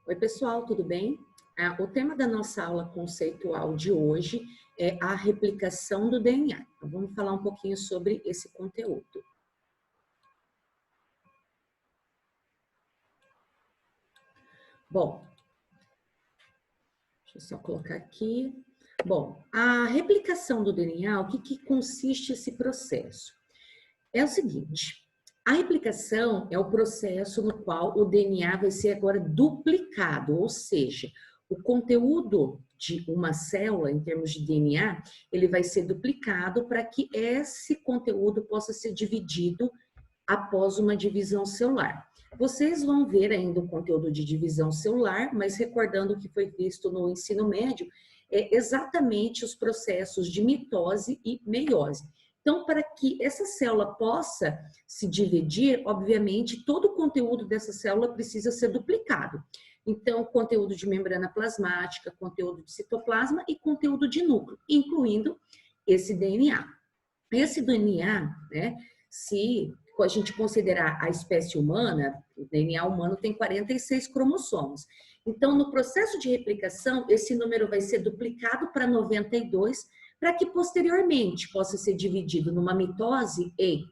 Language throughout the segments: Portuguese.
Oi, pessoal, tudo bem? O tema da nossa aula conceitual de hoje é a replicação do DNA. Então, vamos falar um pouquinho sobre esse conteúdo. Bom, deixa eu só colocar aqui. Bom, a replicação do DNA, o que consiste esse processo? É o seguinte, a replicação é o processo no qual o DNA vai ser agora duplicado, ou seja, o conteúdo de uma célula, em termos de DNA, ele vai ser duplicado para que esse conteúdo possa ser dividido após uma divisão celular. Vocês vão ver ainda o conteúdo de divisão celular, mas recordando o que foi visto no ensino médio, é exatamente os processos de mitose e meiose. Então, para que essa célula possa se dividir, obviamente, todo o conteúdo dessa célula precisa ser duplicado. Então, conteúdo de membrana plasmática, conteúdo de citoplasma e conteúdo de núcleo, incluindo esse DNA. Esse DNA, né, se a gente considerar a espécie humana, o DNA humano tem 46 cromossomos. Então, no processo de replicação, esse número vai ser duplicado para 92, para que posteriormente possa ser dividido numa mitose em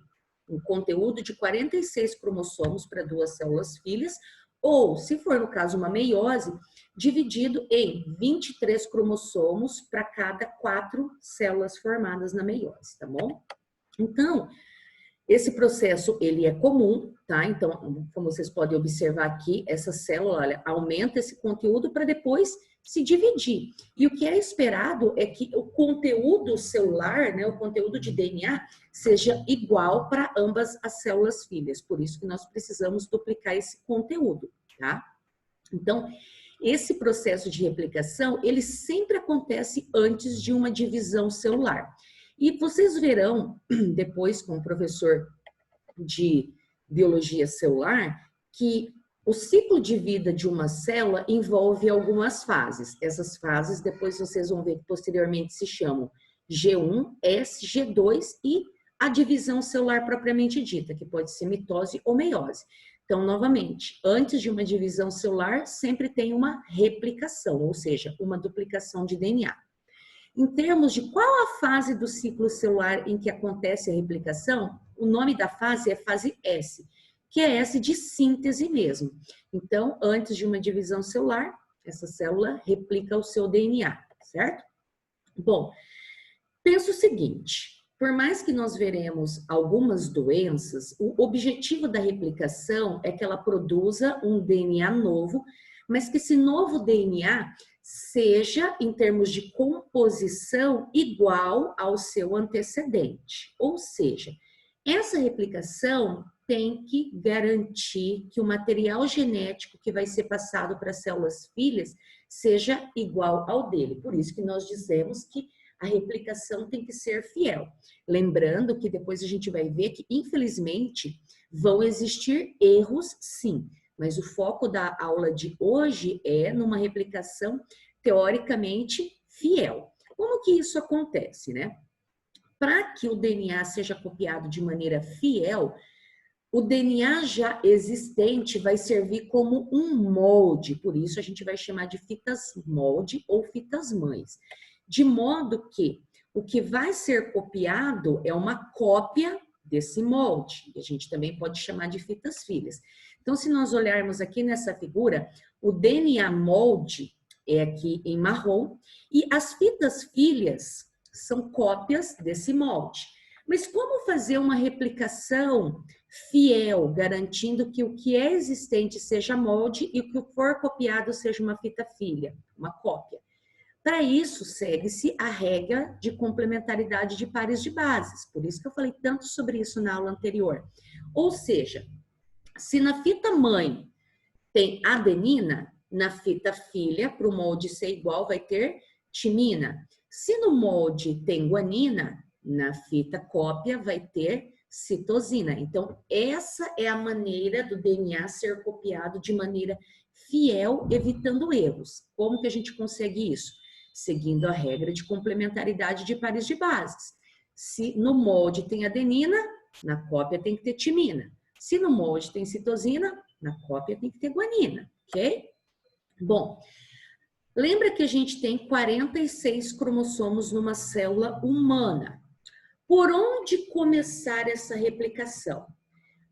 um conteúdo de 46 cromossomos para duas células filhas, ou, se for no caso uma meiose, dividido em 23 cromossomos para cada 4 células formadas na meiose, tá bom? Então, esse processo, ele é comum, tá? Então, como vocês podem observar aqui, essa célula, olha, aumenta esse conteúdo para depois se dividir. E o que é esperado é que o conteúdo celular, né, o conteúdo de DNA, seja igual para ambas as células filhas. Por isso que nós precisamos duplicar esse conteúdo, tá? Então, esse processo de replicação, ele sempre acontece antes de uma divisão celular. E vocês verão depois com o professor de biologia celular que o ciclo de vida de uma célula envolve algumas fases. Essas fases depois vocês vão ver que posteriormente se chamam G1, S, G2 e a divisão celular propriamente dita, que pode ser mitose ou meiose. Então, novamente, antes de uma divisão celular, sempre tem uma replicação, ou seja, uma duplicação de DNA. Em termos de qual a fase do ciclo celular em que acontece a replicação, o nome da fase é fase S, que é S de síntese mesmo. Então, antes de uma divisão celular, essa célula replica o seu DNA, certo? Bom, pensa o seguinte, por mais que nós veremos algumas doenças, o objetivo da replicação é que ela produza um DNA novo, mas que esse novo DNA seja, em termos de composição, igual ao seu antecedente. Ou seja, essa replicação tem que garantir que o material genético que vai ser passado para as células filhas seja igual ao dele. Por isso que nós dizemos que a replicação tem que ser fiel. Lembrando que depois a gente vai ver que, infelizmente, vão existir erros, sim. Mas o foco da aula de hoje é numa replicação teoricamente fiel. Como que isso acontece, né? Para que o DNA seja copiado de maneira fiel, o DNA já existente vai servir como um molde, por isso a gente vai chamar de fitas molde ou fitas mães. De modo que o que vai ser copiado é uma cópia desse molde, que a gente também pode chamar de fitas filhas. Então, se nós olharmos aqui nessa figura, o DNA molde é aqui em marrom e as fitas filhas são cópias desse molde. Mas como fazer uma replicação fiel, garantindo que o que é existente seja molde e o que for copiado seja uma fita filha, uma cópia? Para isso, segue-se a regra de complementaridade de pares de bases. Por isso que eu falei tanto sobre isso na aula anterior. Ou seja, se na fita mãe tem adenina, na fita filha, para o molde ser igual, vai ter timina. Se no molde tem guanina, na fita cópia vai ter citosina. Então, essa é a maneira do DNA ser copiado de maneira fiel, evitando erros. Como que a gente consegue isso? Seguindo a regra de complementaridade de pares de bases. Se no molde tem adenina, na cópia tem que ter timina. Se no molde tem citosina, na cópia tem que ter guanina, ok? Bom, lembra que a gente tem 46 cromossomos numa célula humana. Por onde começar essa replicação?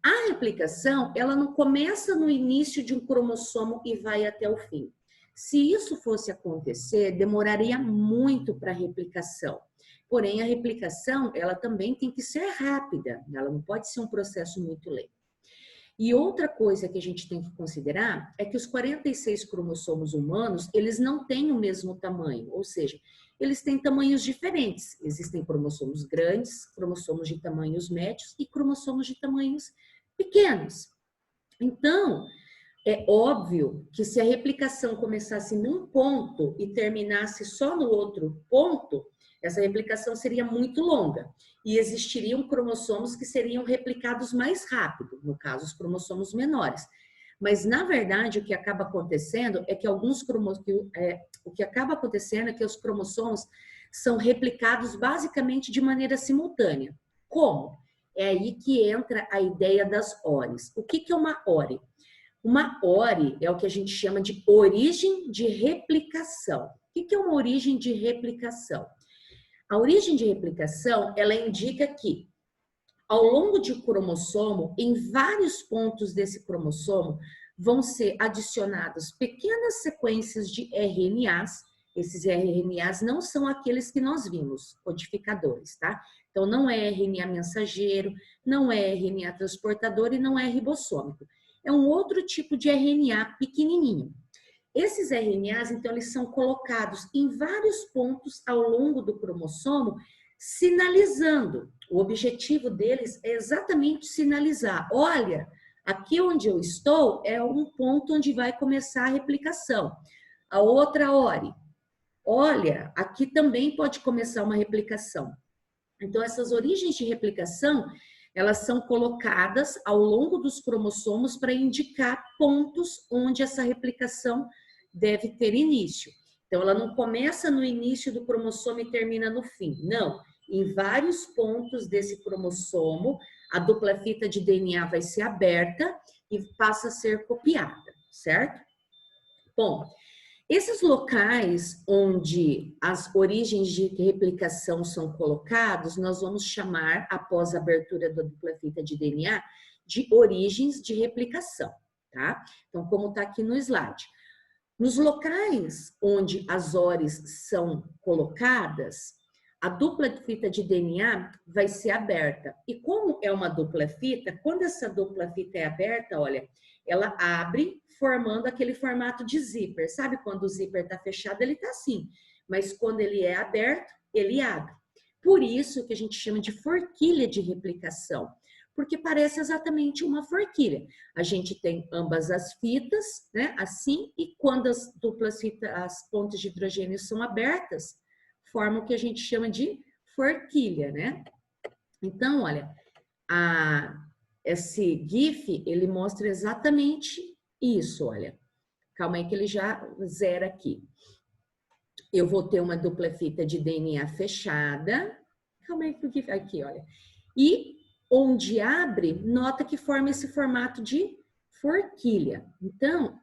A replicação, ela não começa no início de um cromossomo e vai até o fim. Se isso fosse acontecer, demoraria muito para a replicação. Porém, a replicação, ela também tem que ser rápida, ela não pode ser um processo muito lento. E outra coisa que a gente tem que considerar é que os 46 cromossomos humanos, eles não têm o mesmo tamanho, ou seja, eles têm tamanhos diferentes. Existem cromossomos grandes, cromossomos de tamanhos médios e cromossomos de tamanhos pequenos. Então, é óbvio que se a replicação começasse num ponto e terminasse só no outro ponto, essa replicação seria muito longa e existiriam cromossomos que seriam replicados mais rápido, no caso, os cromossomos menores. Mas, na verdade, o que acaba acontecendo é que os cromossomos são replicados basicamente de maneira simultânea. Como? É aí que entra a ideia das OREs. O que é uma ORE? Uma ORE é o que a gente chama de origem de replicação. O que é uma origem de replicação? A origem de replicação, ela indica que, ao longo de um cromossomo, em vários pontos desse cromossomo, vão ser adicionadas pequenas sequências de RNAs. Esses RNAs não são aqueles que nós vimos, codificadores, tá? Então, não é RNA mensageiro, não é RNA transportador e não é ribossômico. É um outro tipo de RNA pequenininho. Esses RNAs, então, eles são colocados em vários pontos ao longo do cromossomo, sinalizando. O objetivo deles é exatamente sinalizar. Olha, aqui onde eu estou é um ponto onde vai começar a replicação. A outra ORE. Olha, aqui também pode começar uma replicação. Então, essas origens de replicação, elas são colocadas ao longo dos cromossomos para indicar pontos onde essa replicação deve ter início. Então, ela não começa no início do cromossomo e termina no fim. Não. Em vários pontos desse cromossomo, a dupla fita de DNA vai ser aberta e passa a ser copiada, certo? Bom, esses locais onde as origens de replicação são colocados, nós vamos chamar, após a abertura da dupla fita de DNA, de origens de replicação, tá? Então, como está aqui no slide. Nos locais onde as OREs são colocadas, a dupla fita de DNA vai ser aberta. E como é uma dupla fita, quando essa dupla fita é aberta, olha, ela abre formando aquele formato de zíper. Sabe quando o zíper está fechado, ele está assim. Mas quando ele é aberto, ele abre. Por isso que a gente chama de forquilha de replicação, porque parece exatamente uma forquilha. A gente tem ambas as fitas, né, assim, e quando as duplas fitas, as pontes de hidrogênio são abertas, forma o que a gente chama de forquilha, né? Então, olha, esse GIF, ele mostra exatamente isso, olha. Calma aí que ele já zera aqui. Eu vou ter uma dupla fita de DNA fechada. Calma aí que o GIF, aqui, olha. E onde abre, nota que forma esse formato de forquilha. Então,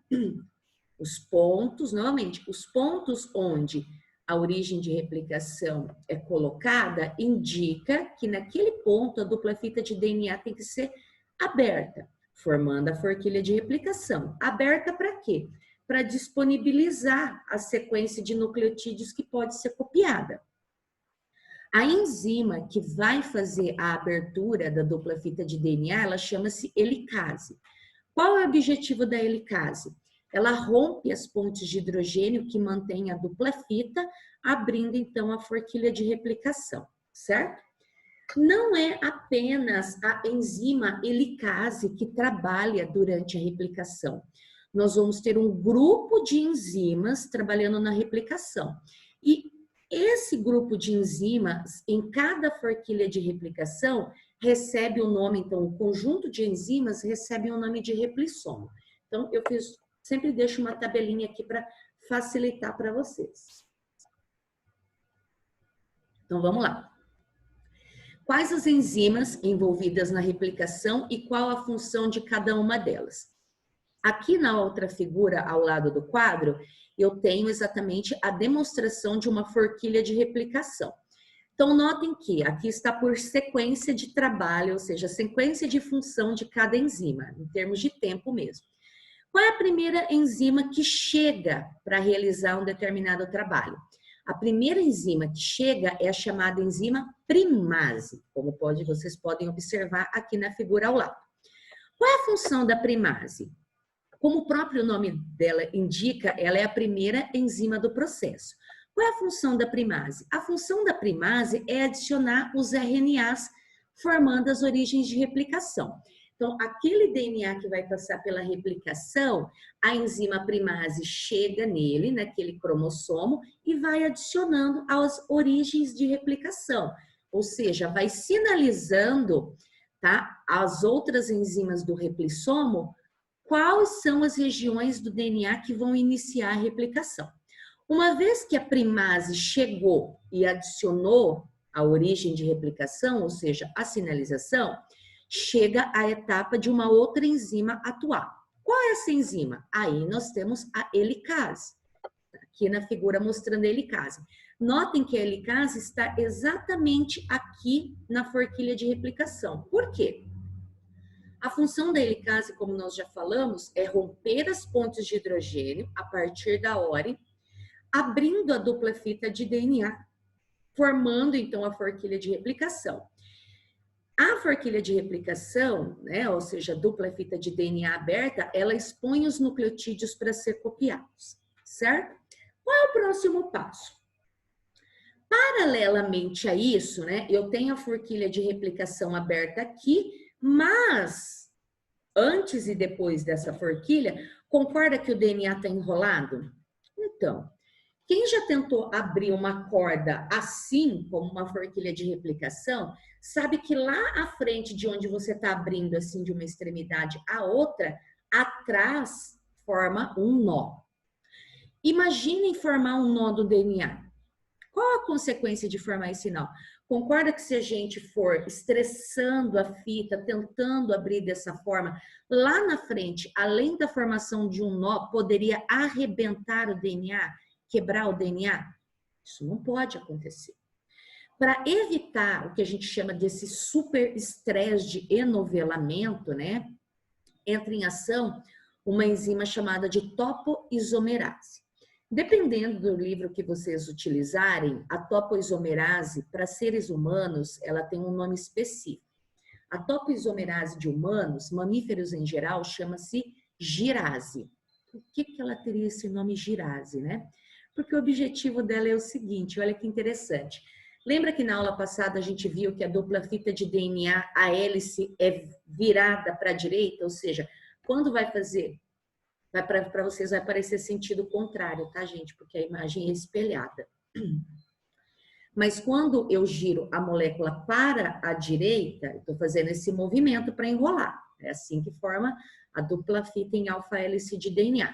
os pontos, novamente, os pontos onde a origem de replicação é colocada, indica que naquele ponto a dupla fita de DNA tem que ser aberta, formando a forquilha de replicação. Aberta para quê? Para disponibilizar a sequência de nucleotídeos que pode ser copiada. A enzima que vai fazer a abertura da dupla fita de DNA, ela chama-se helicase. Qual é o objetivo da helicase? Ela rompe as pontes de hidrogênio que mantém a dupla fita, abrindo então a forquilha de replicação, certo? Não é apenas a enzima helicase que trabalha durante a replicação. Nós vamos ter um grupo de enzimas trabalhando na replicação. E esse grupo de enzimas, em cada forquilha de replicação, recebe o nome, então, o conjunto de enzimas recebe o nome de replissomo. Então, sempre deixo uma tabelinha aqui para facilitar para vocês. Então, vamos lá. Quais as enzimas envolvidas na replicação e qual a função de cada uma delas? Aqui na outra figura, ao lado do quadro, eu tenho exatamente a demonstração de uma forquilha de replicação. Então, notem que aqui está por sequência de trabalho, ou seja, sequência de função de cada enzima, em termos de tempo mesmo. Qual é a primeira enzima que chega para realizar um determinado trabalho? A primeira enzima que chega é a chamada enzima primase, como vocês podem observar aqui na figura ao lado. Qual é a função da primase? Como o próprio nome dela indica, ela é a primeira enzima do processo. Qual é a função da primase? A função da primase é adicionar os RNAs formando as origens de replicação. Então, aquele DNA que vai passar pela replicação, a enzima primase chega nele, naquele cromossomo, e vai adicionando as origens de replicação. Ou seja, vai sinalizando, tá, as outras enzimas do replissomo quais são as regiões do DNA que vão iniciar a replicação. Uma vez que a primase chegou e adicionou a origem de replicação, ou seja, a sinalização, chega a etapa de uma outra enzima atuar. Qual é essa enzima? Aí nós temos a helicase, aqui na figura mostrando a helicase. Notem que a helicase está exatamente aqui na forquilha de replicação. Por quê? A função da helicase, como nós já falamos, é romper as pontes de hidrogênio a partir da ORI, abrindo a dupla fita de DNA, formando então a forquilha de replicação. A forquilha de replicação, né, ou seja, a dupla fita de DNA aberta, ela expõe os nucleotídeos para ser copiados, certo? Qual é o próximo passo? Paralelamente a isso, né, eu tenho a forquilha de replicação aberta aqui, mas antes e depois dessa forquilha, concorda que o DNA está enrolado? Então, quem já tentou abrir uma corda assim, como uma forquilha de replicação, sabe que lá à frente de onde você está abrindo assim de uma extremidade à outra, atrás forma um nó. Imaginem formar um nó do DNA. Qual a consequência de formar esse nó? Concorda que se a gente for estressando a fita, tentando abrir dessa forma, lá na frente, além da formação de um nó, poderia arrebentar o DNA, quebrar o DNA? Isso não pode acontecer. Para evitar o que a gente chama desse super estresse de enovelamento, né, entra em ação uma enzima chamada de topoisomerase. Dependendo do livro que vocês utilizarem, a topoisomerase, para seres humanos, ela tem um nome específico. A topoisomerase de humanos, mamíferos em geral, chama-se girase. Por que ela teria esse nome girase, né? Porque o objetivo dela é o seguinte, olha que interessante. Lembra que na aula passada a gente viu que a dupla fita de DNA, a hélice é virada para a direita? Ou seja, quando vai fazer... Para vocês vai parecer sentido contrário, tá, gente? Porque a imagem é espelhada. Mas quando eu giro a molécula para a direita, estou fazendo esse movimento para enrolar. É assim que forma a dupla fita em alfa-hélice de DNA.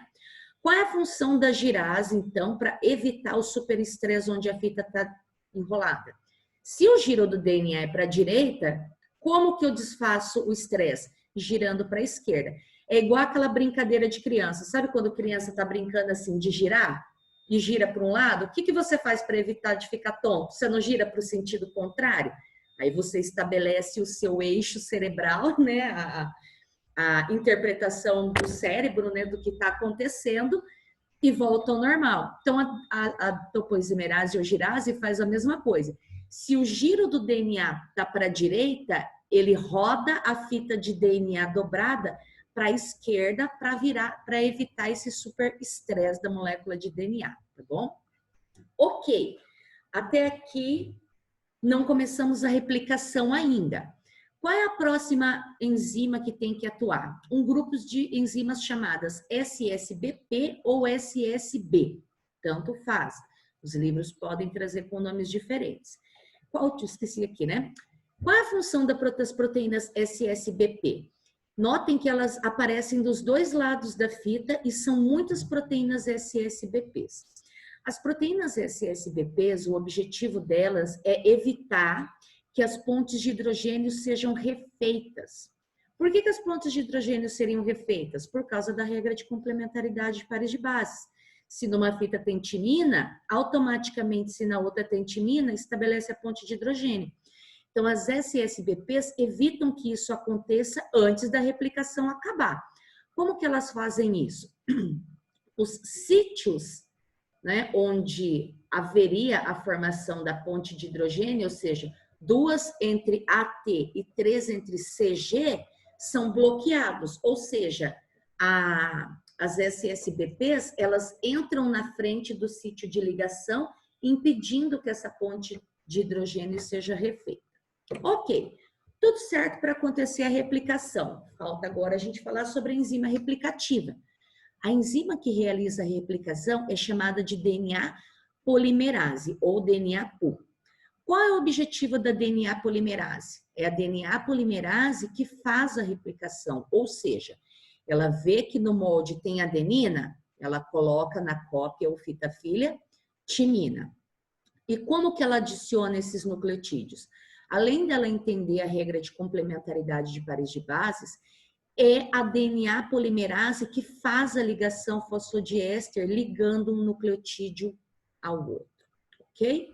Qual é a função da girase, então, para evitar o superestresse onde a fita está enrolada? Se o giro do DNA é para a direita, como que eu desfaço o estresse? Girando para a esquerda. É igual aquela brincadeira de criança. Sabe quando a criança está brincando assim de girar? E gira para um lado? O que você faz para evitar de ficar tonto? Você não gira para o sentido contrário? Aí você estabelece o seu eixo cerebral, né? A interpretação do cérebro, né? Do que está acontecendo e volta ao normal. Então, a topoisomerase ou girase faz a mesma coisa. Se o giro do DNA está para a direita, ele roda a fita de DNA dobrada para a esquerda para evitar esse super estresse da molécula de DNA, tá bom? Ok, até aqui não começamos a replicação ainda. Qual é a próxima enzima que tem que atuar? Um grupo de enzimas chamadas SSBP ou SSB, tanto faz. Os livros podem trazer com nomes diferentes. Esqueci aqui, né? Qual é a função das proteínas SSBP? Notem que elas aparecem dos dois lados da fita e são muitas proteínas SSBPs. As proteínas SSBPs, o objetivo delas é evitar que as pontes de hidrogênio sejam refeitas. Por que as pontes de hidrogênio seriam refeitas? Por causa da regra de complementaridade de pares de bases. Se numa fita tem timina, automaticamente, se na outra tem timina, estabelece a ponte de hidrogênio. Então, as SSBPs evitam que isso aconteça antes da replicação acabar. Como que elas fazem isso? Os sítios, né, onde haveria a formação da ponte de hidrogênio, ou seja, 2 entre AT e 3 entre CG, são bloqueados, ou seja, as SSBPs, elas entram na frente do sítio de ligação, impedindo que essa ponte de hidrogênio seja refeita. Ok, tudo certo para acontecer a replicação. Falta agora a gente falar sobre a enzima replicativa. A enzima que realiza a replicação é chamada de DNA polimerase ou DNA PU. Qual é o objetivo da DNA polimerase? É a DNA polimerase que faz a replicação, ou seja, ela vê que no molde tem adenina, ela coloca na cópia ou fita filha timina. E como que ela adiciona esses nucleotídeos? Além dela entender a regra de complementaridade de pares de bases, é a DNA polimerase que faz a ligação fosfodiéster ligando um nucleotídeo ao outro, ok?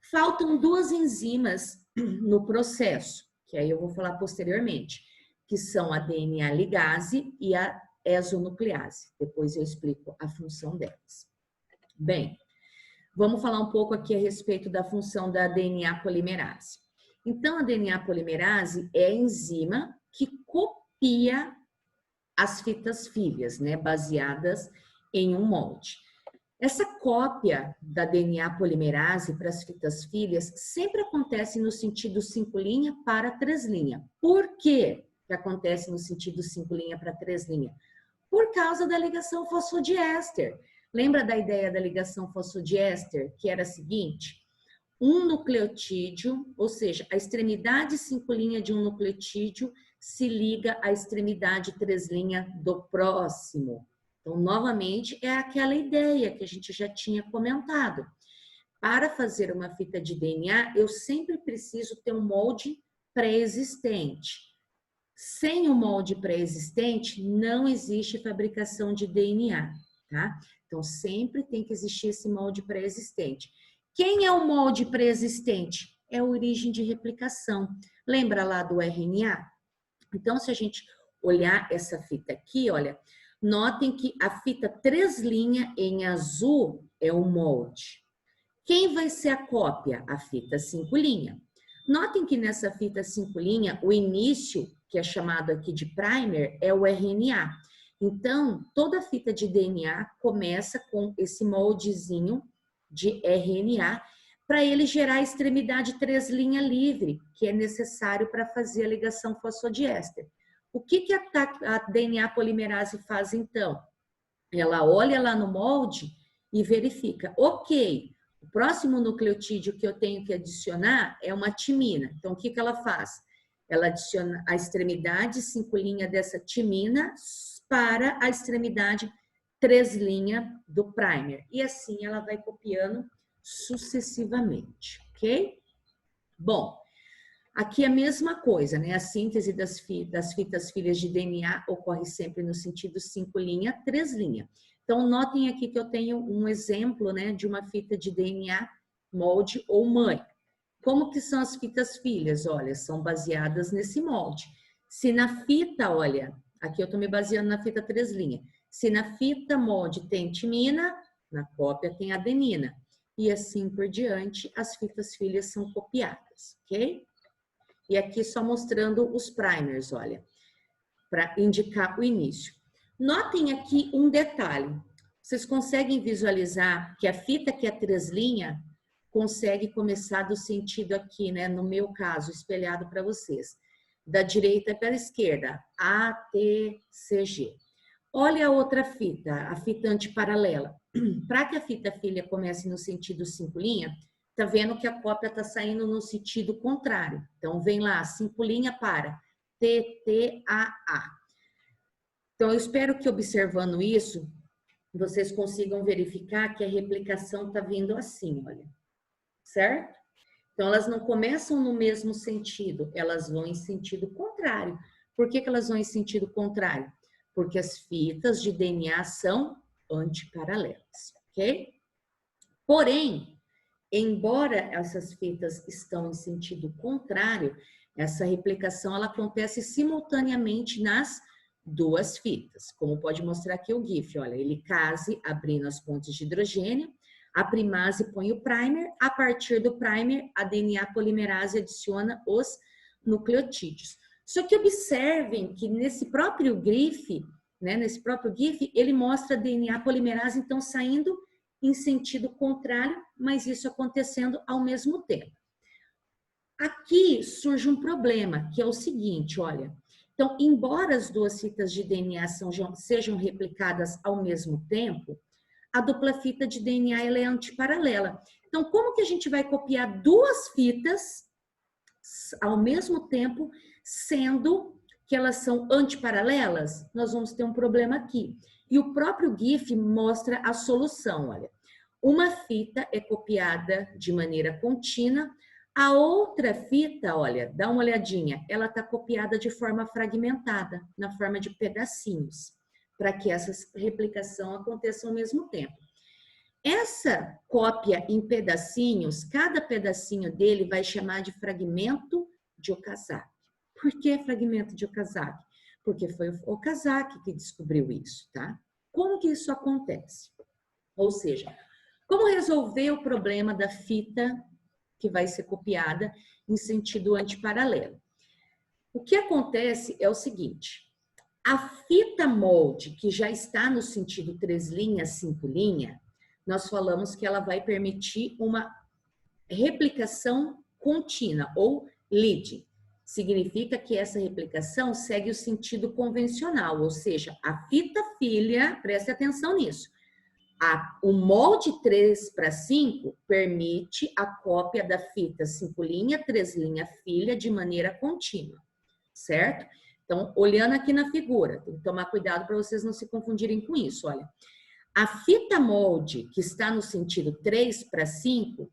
Faltam 2 enzimas no processo, que aí eu vou falar posteriormente, que são a DNA ligase e a exonuclease. Depois eu explico a função delas. Bem, vamos falar um pouco aqui a respeito da função da DNA polimerase. Então, a DNA polimerase é a enzima que copia as fitas filhas, né, baseadas em um molde. Essa cópia da DNA polimerase para as fitas filhas sempre acontece no sentido 5' para 3'. Por que acontece no sentido 5' para 3'? Por causa da ligação fosfodiéster. Lembra da ideia da ligação fosfodiéster, que era a seguinte? Um nucleotídeo, ou seja, a extremidade 5' de um nucleotídeo se liga à extremidade 3' do próximo. Então, novamente, é aquela ideia que a gente já tinha comentado. Para fazer uma fita de DNA, eu sempre preciso ter um molde pré-existente. Sem o molde pré-existente, não existe fabricação de DNA, tá? Então, sempre tem que existir esse molde pré-existente. Quem é o molde pré-existente? É a origem de replicação. Lembra lá do RNA? Então, se a gente olhar essa fita aqui, olha, notem que a fita 3' em azul é o molde. Quem vai ser a cópia? A fita 5'. Notem que nessa fita 5', o início, que é chamado aqui de primer, é o RNA. Então, toda fita de DNA começa com esse moldezinho de RNA para ele gerar a extremidade 3' livre, que é necessário para fazer a ligação fosfodiéster. O que a DNA polimerase faz então? Ela olha lá no molde e verifica, ok, o próximo nucleotídeo que eu tenho que adicionar é uma timina. Então, o que ela faz? Ela adiciona a extremidade 5' dessa timina para a extremidade 3' do primer. E assim ela vai copiando sucessivamente, ok? Bom, aqui é a mesma coisa, né? A síntese das fitas filhas de DNA ocorre sempre no sentido 5', 3'. Então, notem aqui que eu tenho um exemplo, né, de uma fita de DNA molde ou mãe. Como que são as fitas filhas? Olha, são baseadas nesse molde. Se na fita, olha, aqui eu estou me baseando na fita 3'. Se na fita molde tem timina, na cópia tem adenina. E assim por diante, as fitas filhas são copiadas, ok? E aqui só mostrando os primers, olha, para indicar o início. Notem aqui um detalhe. Vocês conseguem visualizar que a fita que é 3' consegue começar do sentido aqui, né? No meu caso, espelhado para vocês. Da direita para a esquerda, A, T, C, G. Olha a outra fita, a fita antiparalela. Para que a fita filha comece no sentido 5', tá vendo que a cópia tá saindo no sentido contrário. Então, vem lá, 5' para T, T, A, A. Então, eu espero que observando isso, vocês consigam verificar que a replicação tá vindo assim, olha. Certo? Então, elas não começam no mesmo sentido, elas vão em sentido contrário, Por que elas vão em sentido contrário? Porque as fitas de DNA são antiparalelas, ok? Porém, embora essas fitas estão em sentido contrário, essa replicação ela acontece simultaneamente nas duas fitas. Como pode mostrar aqui o GIF, olha, helicase abrindo as pontes de hidrogênio, a primase põe o primer, a partir do primer, a DNA polimerase adiciona os nucleotídeos. Só que observem que nesse próprio GIF, ele mostra a DNA polimerase, então, saindo em sentido contrário, mas isso acontecendo ao mesmo tempo. Aqui surge um problema, que é o seguinte, olha. Então, embora as duas fitas de DNA sejam replicadas ao mesmo tempo, a dupla fita de DNA ela é antiparalela. Então, como que a gente vai copiar duas fitas ao mesmo tempo, sendo que elas são antiparalelas? Nós vamos ter um problema aqui. E o próprio GIF mostra a solução, olha. Uma fita é copiada de maneira contínua, a outra fita, olha, dá uma olhadinha, ela está copiada de forma fragmentada, na forma de pedacinhos, para que essa replicação aconteça ao mesmo tempo. Essa cópia em pedacinhos, cada pedacinho dele vai chamar de fragmento de Okazaki. Por que fragmento de Okazaki? Porque foi o Okazaki que descobriu isso, tá? Como que isso acontece? Ou seja, como resolver o problema da fita que vai ser copiada em sentido antiparalelo? O que acontece é o seguinte, a fita molde que já está no sentido 3', 5', nós falamos que ela vai permitir uma replicação contínua ou lead. Significa que essa replicação segue o sentido convencional, ou seja, a fita filha, preste atenção nisso, o molde 3'5 permite a cópia da fita 5', 3' filha de maneira contínua, certo? Então, olhando aqui na figura, tem que tomar cuidado para vocês não se confundirem com isso, olha. A fita molde que está no sentido 3'5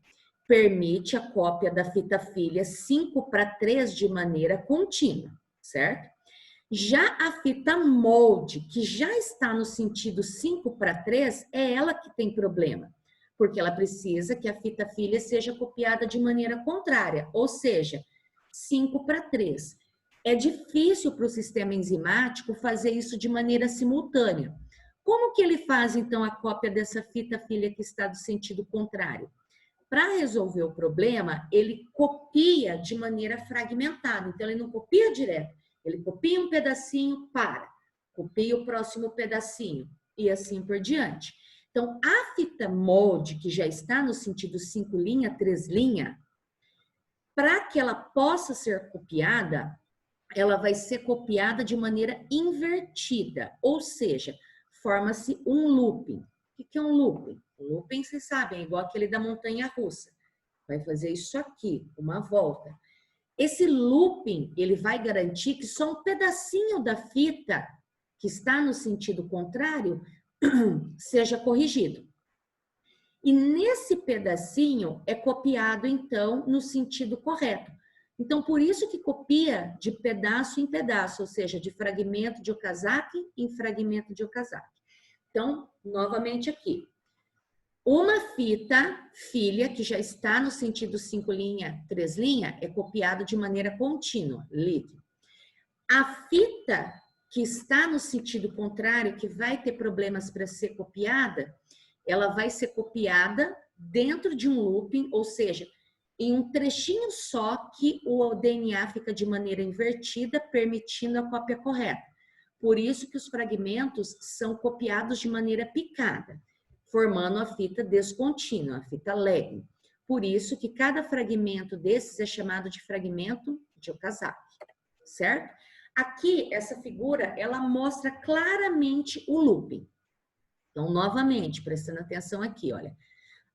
permite a cópia da fita filha 5'3 de maneira contínua, certo? Já a fita molde, que já está no sentido 5'3, é ela que tem problema, porque ela precisa que a fita filha seja copiada de maneira contrária, ou seja, 5'3. É difícil para o sistema enzimático fazer isso de maneira simultânea. Como que ele faz, então, a cópia dessa fita filha que está do sentido contrário? Para resolver o problema, ele copia de maneira fragmentada. Então, ele não copia direto. Ele copia um pedacinho, copia o próximo pedacinho e assim por diante. Então, a fita molde, que já está no sentido 5', 3', para que ela possa ser copiada, ela vai ser copiada de maneira invertida, ou seja, forma-se um looping. O que é um looping? O looping, vocês sabem, é igual aquele da montanha-russa. Vai fazer isso aqui, uma volta. Esse looping, ele vai garantir que só um pedacinho da fita que está no sentido contrário seja corrigido. E nesse pedacinho é copiado, então, no sentido correto. Então, por isso que copia de pedaço em pedaço, ou seja, de fragmento de Okazaki em fragmento de Okazaki. Então, novamente aqui. Uma fita filha, que já está no sentido 5', 3', é copiada de maneira contínua, lead. A fita que está no sentido contrário, que vai ter problemas para ser copiada, ela vai ser copiada dentro de um looping, ou seja, em um trechinho só que o DNA fica de maneira invertida, permitindo a cópia correta. Por isso que os fragmentos são copiados de maneira picada, formando a fita descontínua, a fita lag. Por isso que cada fragmento desses é chamado de fragmento de Okazaki, certo? Aqui, essa figura, ela mostra claramente o looping. Então, novamente, prestando atenção aqui, olha.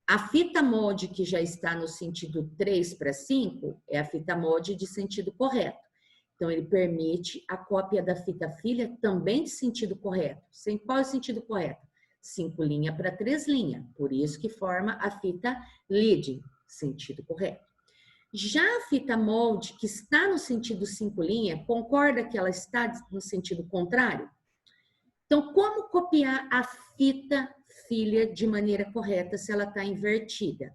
A fita molde que já está no sentido 3'5 é a fita molde de sentido correto. Então, ele permite a cópia da fita filha também de sentido correto. Qual é o sentido correto? 5' para 3'. Por isso que forma a fita leading, sentido correto. Já a fita molde, que está no sentido 5 linha, concorda que ela está no sentido contrário? Então, como copiar a fita filha de maneira correta se ela está invertida?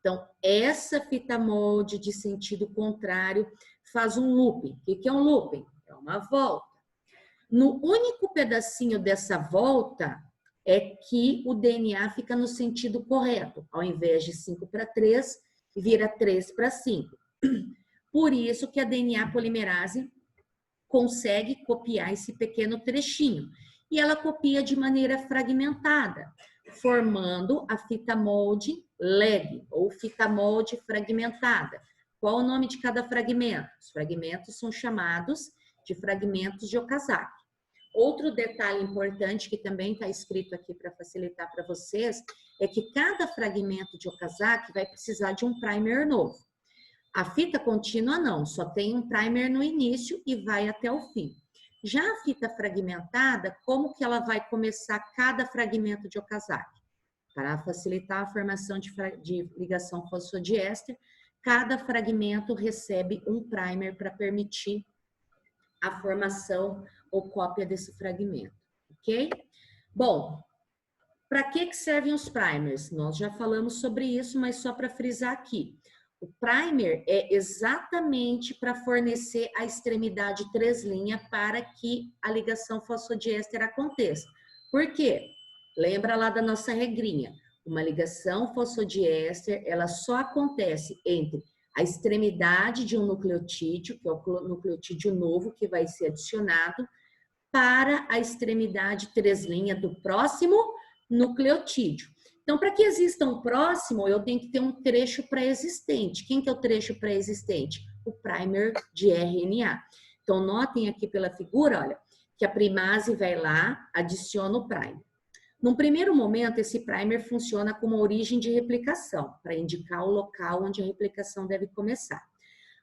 Então, essa fita molde de sentido contrário faz um looping. O que é um looping? É uma volta. No único pedacinho dessa volta é que o DNA fica no sentido correto. Ao invés de 5 para 3, vira 3 para 5. Por isso que a DNA polimerase consegue copiar esse pequeno trechinho. E ela copia de maneira fragmentada, formando a fita molde lag, ou fita molde fragmentada. Qual o nome de cada fragmento? Os fragmentos são chamados de fragmentos de Okazaki. Outro detalhe importante que também está escrito aqui para facilitar para vocês é que cada fragmento de Okazaki vai precisar de um primer novo. A fita contínua não, só tem um primer no início e vai até o fim. Já a fita fragmentada, como que ela vai começar cada fragmento de Okazaki? Para facilitar a formação de ligação fosfodiéster, cada fragmento recebe um primer para permitir a formação ou cópia desse fragmento, ok? Bom, para que servem os primers? Nós já falamos sobre isso, mas só para frisar aqui. O primer é exatamente para fornecer a extremidade 3' para que a ligação fosfodiéster aconteça. Por quê? Lembra lá da nossa regrinha. Uma ligação fosfodiéster, ela só acontece entre a extremidade de um nucleotídeo, que é o nucleotídeo novo que vai ser adicionado, para a extremidade 3' do próximo nucleotídeo. Então, para que exista um próximo, eu tenho que ter um trecho pré-existente. Quem que é o trecho pré-existente? O primer de RNA. Então, notem aqui pela figura, olha, que a primase vai lá, adiciona o primer. Num primeiro momento, esse primer funciona como origem de replicação, para indicar o local onde a replicação deve começar.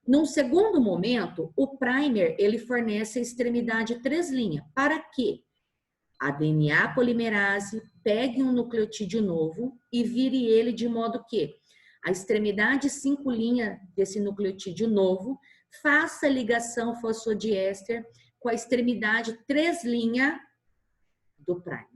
Num segundo momento, o primer, ele fornece a extremidade 3' para quê? A DNA polimerase pegue um nucleotídeo novo e vire ele de modo que a extremidade 5' desse nucleotídeo novo faça ligação fosfodiéster com a extremidade 3' do primer.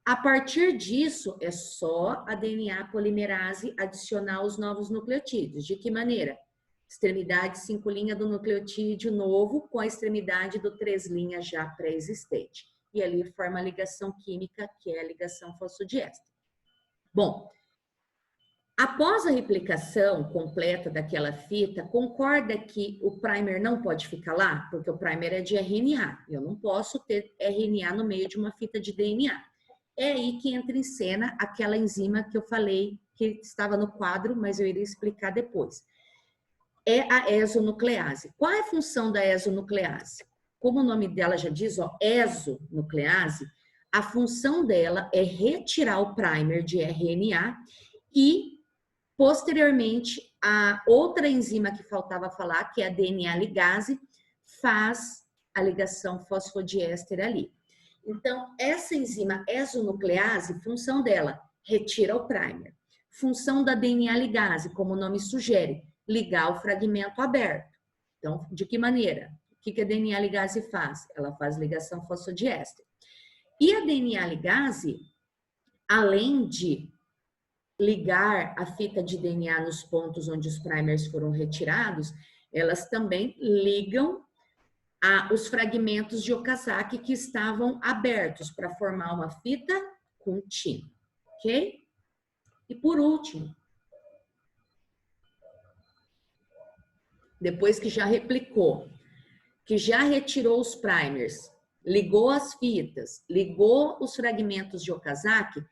A partir disso, é só a DNA polimerase adicionar os novos nucleotídeos. De que maneira? Extremidade 5' do nucleotídeo novo com a extremidade do 3' já pré-existente. E ali forma a ligação química, que é a ligação fosfodiéster. Bom, após a replicação completa daquela fita, concorda que o primer não pode ficar lá? Porque o primer é de RNA. Eu não posso ter RNA no meio de uma fita de DNA. É aí que entra em cena aquela enzima que eu falei que estava no quadro, mas eu iria explicar depois. É a exonuclease. Qual é a função da exonuclease? Como o nome dela já diz, ó, exonuclease, a função dela é retirar o primer de RNA e, posteriormente, a outra enzima que faltava falar, que é a DNA ligase, faz a ligação fosfodiéster ali. Então, essa enzima exonuclease, função dela, retira o primer. Função da DNA ligase, como o nome sugere, ligar o fragmento aberto. Então, de que maneira? O que a DNA ligase faz? Ela faz ligação fosfodiéster. E a DNA ligase, além de ligar a fita de DNA nos pontos onde os primers foram retirados, elas também ligam os fragmentos de Okazaki que estavam abertos para formar uma fita contínua, ok? E por último, depois que já replicou, que já retirou os primers, ligou as fitas, ligou os fragmentos de Okazaki,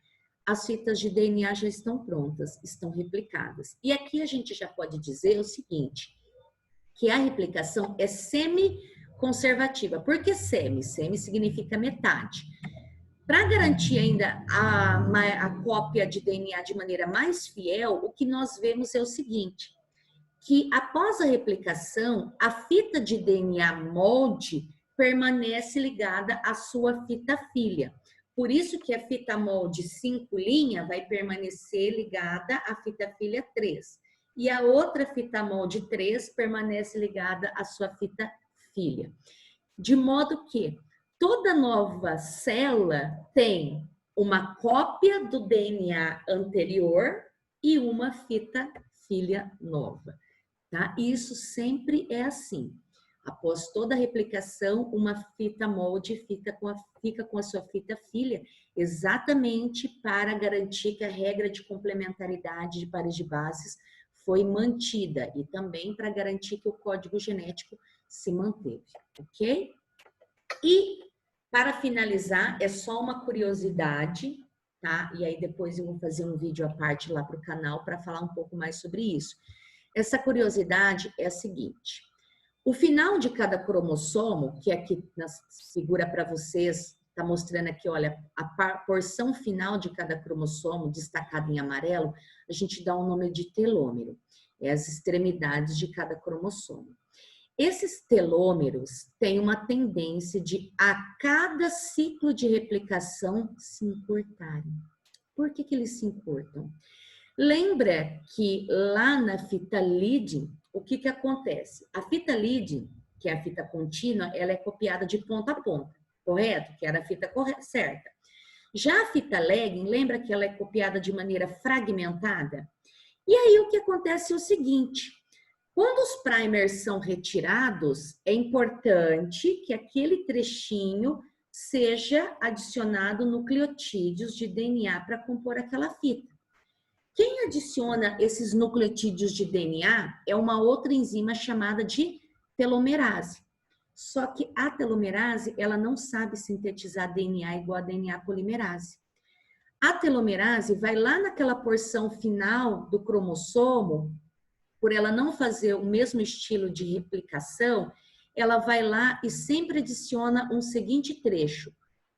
as fitas de DNA já estão prontas, estão replicadas. E aqui a gente já pode dizer o seguinte, que a replicação é semi-conservativa. Por que semi? Semi significa metade. Para garantir ainda a cópia de DNA de maneira mais fiel, o que nós vemos é o seguinte, que após a replicação, a fita de DNA molde permanece ligada à sua fita filha. Por isso que a fita molde 5' vai permanecer ligada à fita filha 3. e a outra fita mol de 3 permanece ligada à sua fita filha. De modo que toda nova célula tem uma cópia do DNA anterior e uma fita filha nova, tá? Isso sempre é assim. Após toda a replicação, uma fita molde fica com a sua fita filha, exatamente para garantir que a regra de complementaridade de pares de bases foi mantida e também para garantir que o código genético se manteve, ok? E, para finalizar, é só uma curiosidade, tá? E aí depois eu vou fazer um vídeo à parte lá para o canal para falar um pouco mais sobre isso. Essa curiosidade é a seguinte: o final de cada cromossomo, que aqui na figura para vocês, está mostrando aqui, olha, a porção final de cada cromossomo, destacada em amarelo, a gente dá um nome de telômero. É as extremidades de cada cromossomo. Esses telômeros têm uma tendência de, a cada ciclo de replicação, se encurtarem. Por que eles se encurtam? Lembra que lá na fita leading, o que acontece? A fita leading, que é a fita contínua, ela é copiada de ponta a ponta, correto? Que era a fita certa. Já a fita lagging, lembra que ela é copiada de maneira fragmentada? E aí o que acontece é o seguinte: quando os primers são retirados, é importante que aquele trechinho seja adicionado nucleotídeos de DNA para compor aquela fita. Quem adiciona esses nucleotídeos de DNA é uma outra enzima chamada de telomerase. Só que a telomerase, ela não sabe sintetizar DNA igual a DNA polimerase. A telomerase vai lá naquela porção final do cromossomo, por ela não fazer o mesmo estilo de replicação, ela vai lá e sempre adiciona um seguinte trecho,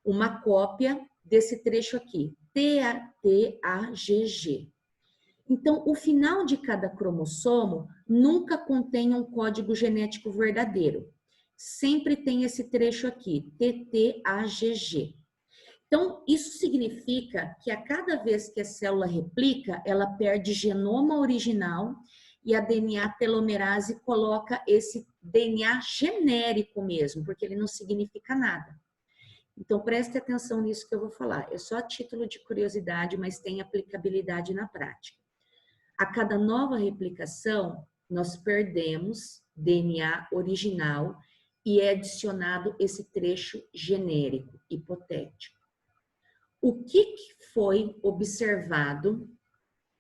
uma cópia desse trecho aqui, TAGG. Então, o final de cada cromossomo nunca contém um código genético verdadeiro. Sempre tem esse trecho aqui, TTAGG. Então, isso significa que a cada vez que a célula replica, ela perde genoma original e a DNA telomerase coloca esse DNA genérico mesmo, porque ele não significa nada. Então, preste atenção nisso que eu vou falar. É só a título de curiosidade, mas tem aplicabilidade na prática. A cada nova replicação, nós perdemos DNA original e é adicionado esse trecho genérico, hipotético. O que foi observado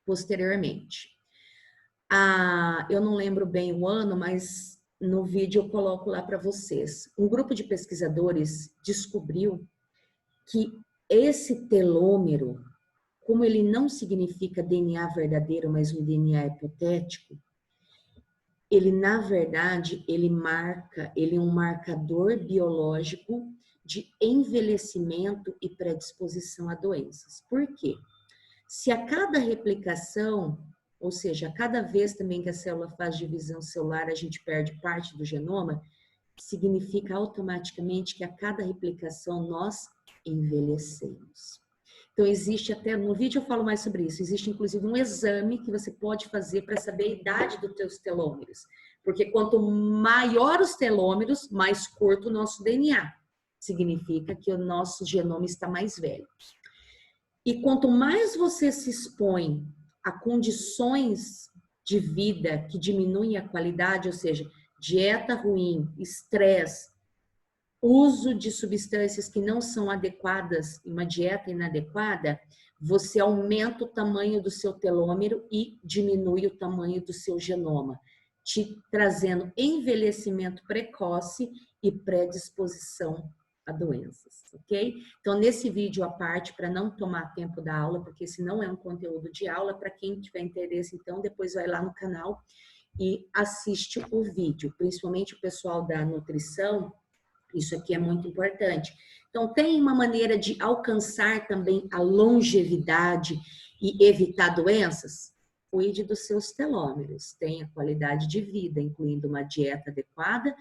posteriormente? Eu não lembro bem o ano, mas no vídeo eu coloco lá para vocês. Um grupo de pesquisadores descobriu que esse telômero, como ele não significa DNA verdadeiro, mas um DNA hipotético, ele, na verdade, ele é um marcador biológico de envelhecimento e predisposição a doenças. Por quê? Se a cada replicação, ou seja, a cada vez também que a célula faz divisão celular, a gente perde parte do genoma, significa automaticamente que a cada replicação nós envelhecemos. Então, existe até, no vídeo eu falo mais sobre isso, existe inclusive um exame que você pode fazer para saber a idade dos teus telômeros. Porque quanto maior os telômeros, mais curto o nosso DNA. Significa que o nosso genoma está mais velho. E quanto mais você se expõe a condições de vida que diminuem a qualidade, ou seja, dieta ruim, estresse, uso de substâncias que não são adequadas, uma dieta inadequada, você aumenta o tamanho do seu telômero e diminui o tamanho do seu genoma, te trazendo envelhecimento precoce e predisposição a doenças, ok? Então, nesse vídeo à parte, para não tomar tempo da aula, porque esse não é um conteúdo de aula, para quem tiver interesse, então, depois vai lá no canal e assiste o vídeo, principalmente o pessoal da nutrição. Isso aqui é muito importante. Então, tem uma maneira de alcançar também a longevidade e evitar doenças? Cuide dos seus telômeros, tenha qualidade de vida, incluindo uma dieta adequada,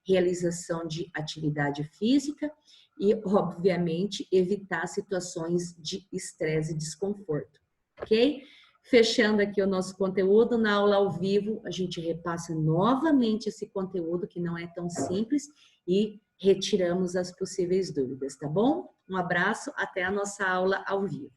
realização de atividade física e, obviamente, evitar situações de estresse e desconforto, ok? fechando aqui o nosso conteúdo, na aula ao vivo, a gente repassa novamente esse conteúdo que não é tão simples e retiramos as possíveis dúvidas, tá bom? Um abraço, até a nossa aula ao vivo.